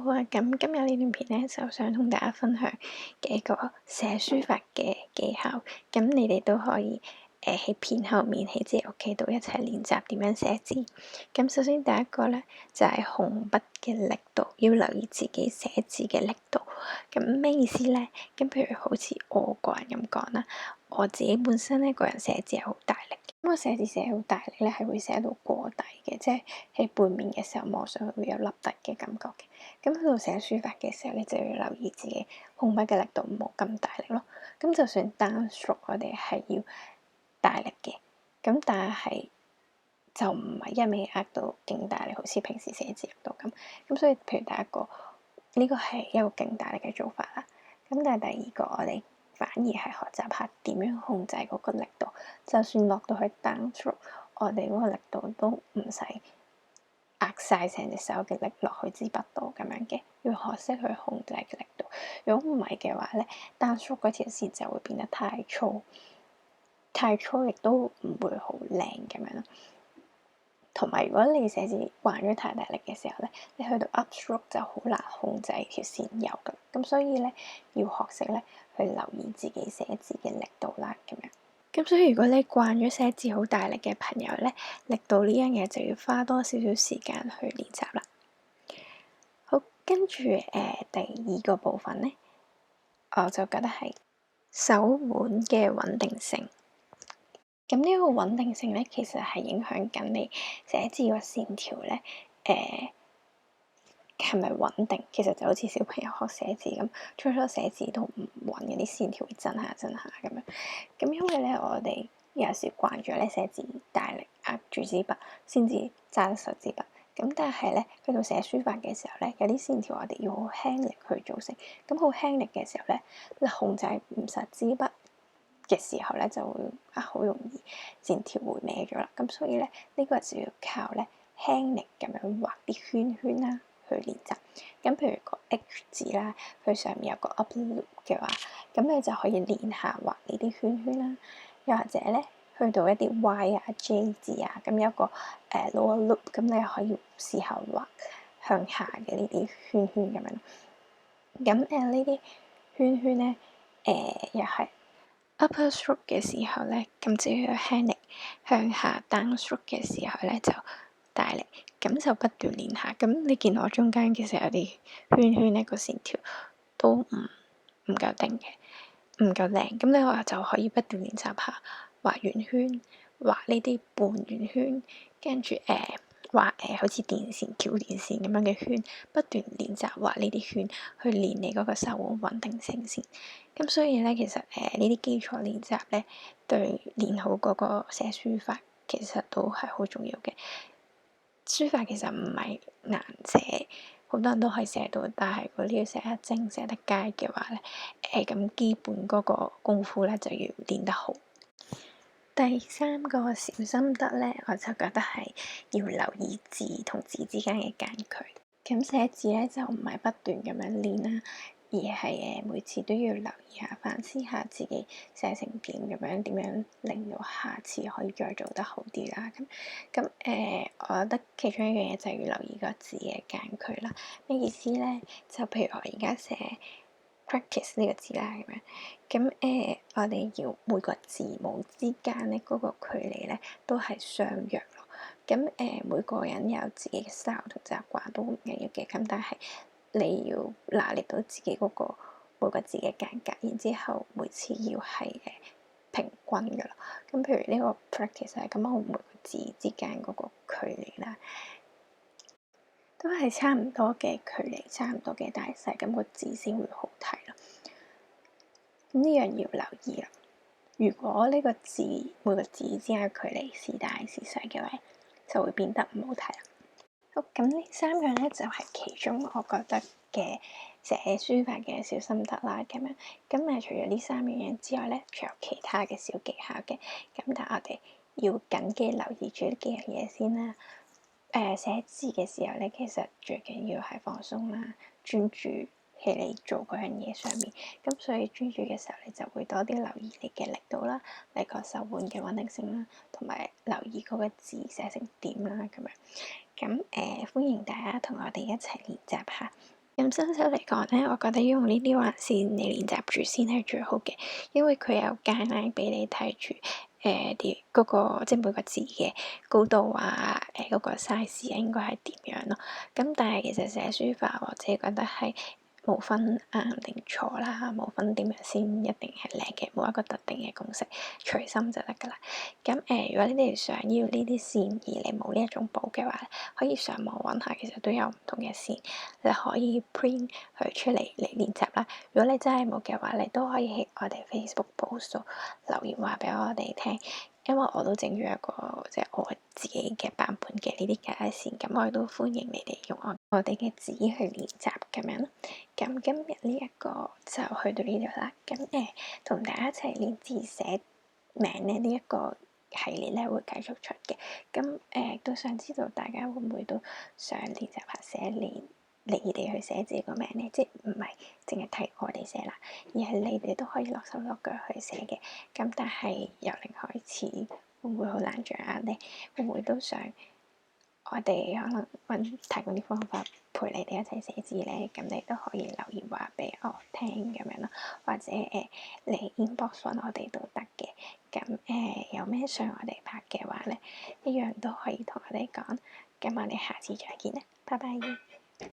好啊！咁今日呢段片咧，就想同大家分享幾個寫書法嘅技巧。咁你哋都可以喺片後面喺自己屋企度一齊練習點樣寫字。咁首先第一個咧就係紅筆嘅力度，要留意自己寫字嘅力度。咁咩意思咧？咁譬如好似我個人咁講啦，我自己本身咧個人寫字係好大力。咁我寫字寫好大力咧，係會寫到過底嘅，即係喺背面嘅時候摸上去會有凹凸嘅感覺嘅。咁喺度寫書法嘅時候咧，就要留意自己紅筆嘅力度唔好咁大力咯。咁就算單 stroke 我哋係要大力嘅，咁但係就唔係一味壓到勁大力，好似平時寫字力度咁。咁所以譬如第一個呢個係一個勁大力嘅做法啦。咁但係第二個我哋反而係學習下點樣控制嗰個力度，就算落到去單 stroke，我哋嗰個力度都唔使壓晒成隻手嘅力落去支筆度咁樣嘅，要學識去控制嘅力度。如果唔係嘅話咧，單 stroke 嗰條線就會變得太粗，太粗亦都唔會好靚咁樣咯。同埋如果你寫字慣咗太大力嘅時候咧，你去到 up stroke 就好難控制條線油噶。咁所以咧要學識咧去留意自己寫字嘅力度啦，咁樣。咁所以如果你慣咗寫字好大力嘅朋友咧，力度呢樣嘢就要花多少少時間去練習啦。好，跟住第二個部分咧，我就覺得係手腕嘅穩定性。咁呢個穩定性咧，其實係影響緊你寫字個線條咧，係咪穩定？其實就好似小朋友學寫字咁，初初寫字都唔穩嘅，啲線條會震下震下咁樣。咁因為咧，我哋有時慣咗咧寫字大力壓住支筆，先至揸得實支筆。咁但係咧，去到寫書法嘅時候咧，有啲線條我哋要好輕力去組成。咁好輕力嘅時候咧，你控制唔實支筆嘅時候咧，就會好容易線條會歪咗啦。咁所以咧，呢個就要靠咧輕力咁樣畫啲圈圈啦，去練習。咁譬如個 H 字啦，佢上面有個 up loop 嘅話，咁你就可以練下畫呢啲圈圈啦。又或者咧，去到一啲 Y 啊、J 字啊，咁有個lower loop，咁你可以試下畫向下嘅呢啲圈圈咁樣。咁呢啲圈圈咧，又係 upper stroke 嘅時候咧，咁就要輕力；向下 down stroke 嘅時候咧，就大力。咁就不斷練下。咁你見我中間其實有啲圈圈咧，個線條都唔夠定嘅，唔夠靚。咁你話就可以不斷練習下畫圓圈，畫呢啲半圓圈，跟住畫好似電線橋電線咁樣嘅圈，不斷練習畫呢啲圈，去練你嗰個手腕穩定性先。咁所以咧，其實呢啲基礎練習咧，對練好嗰個寫書法其實都係好重要嘅。書法其實唔係難寫，好多人都可以寫到，但係如果你要寫得精、寫得佳嘅話咧，咁基本嗰個功夫咧就要練得好。第三個小心得咧，我就覺得係要留意字同字之間嘅間距。咁寫字咧就唔係不斷咁樣練啦，而係每次都要留意下、反思下自己寫成點咁樣，點樣令到下次可以再做得好啲啦。咁我覺得其中一樣嘢就係要留意個字嘅間距啦。咩意思咧？就譬如我而家寫 practice 呢個字啦，咁樣，我哋要每個字母之間咧嗰個距離咧都係相若咯。咁每個人有自己嘅 style 同習慣都唔緊要嘅，咁但係你要拿捏到自己嗰個每個字嘅間隔，然之後每次要係平均噶啦。咁譬如呢個 practice 係咁，我每個字之間嗰個距離啦，都係差唔多嘅距離，差唔多嘅大細，咁個字先會好睇咯。咁呢樣要留意啦。如果呢個字每個字之間嘅距離是大是細嘅話，就會變得唔好睇啦。好，咁呢三樣咧就係其中我覺得嘅寫書法嘅小心得啦。咁樣，咁除咗呢三樣嘢之外咧，仲有其他嘅小技巧嘅。咁但係我哋要緊記留意住呢幾樣嘢先啦。寫字嘅時候咧，其實最緊要係放鬆啦，專注喺你做嗰樣嘢上面。咁所以專注嘅時候，你就會多啲留意你嘅力度啦，你個手腕嘅穩定性啦，同埋留意嗰個字寫成點啦咁樣。咁歡迎大家同我哋一齊練習下。咁新手嚟講咧，我覺得用呢啲橫線你練習住先係最好嘅，因為佢有簡單俾你睇住啲嗰個即係每個字嘅高度啊，嗰個 size 應該係點樣咯。咁但係其實寫書法我自己覺得係冇分啱定錯啦，冇分點樣先一定係靚嘅，冇一個特定嘅公式，隨心就得㗎啦。咁如果你哋想要呢啲線而你冇呢一種簿嘅話，可以上網揾下，其實都有唔同嘅線，你可以 print 佢出嚟練習啦。如果你真係冇嘅話，你都可以喺我哋 Facebook post 度留言話俾我哋聽。因為我都整咗一個即係我自己嘅版本嘅呢啲界線，咁我亦都歡迎你哋用我哋嘅紙去練習咁樣咯。咁今日呢一個就去到呢度啦。咁同大家一齊練字寫名咧，呢一個系列咧會繼續出嘅。咁都想知道大家會唔會都想練習下寫你哋去寫自己個名咧，即係唔係淨係睇我哋寫啦，而係你哋都可以落手落腳去寫嘅。咁但係由零開始會唔會好難掌握咧？會唔會都想我哋可能提供啲方法陪你哋一齊寫字咧？咁你都可以留言話俾我聽咁樣咯，或者你 inbox 揾我哋都得嘅。咁有咩想我哋拍嘅話咧，一樣都可以同我哋講。咁我哋下次再見啦，拜拜。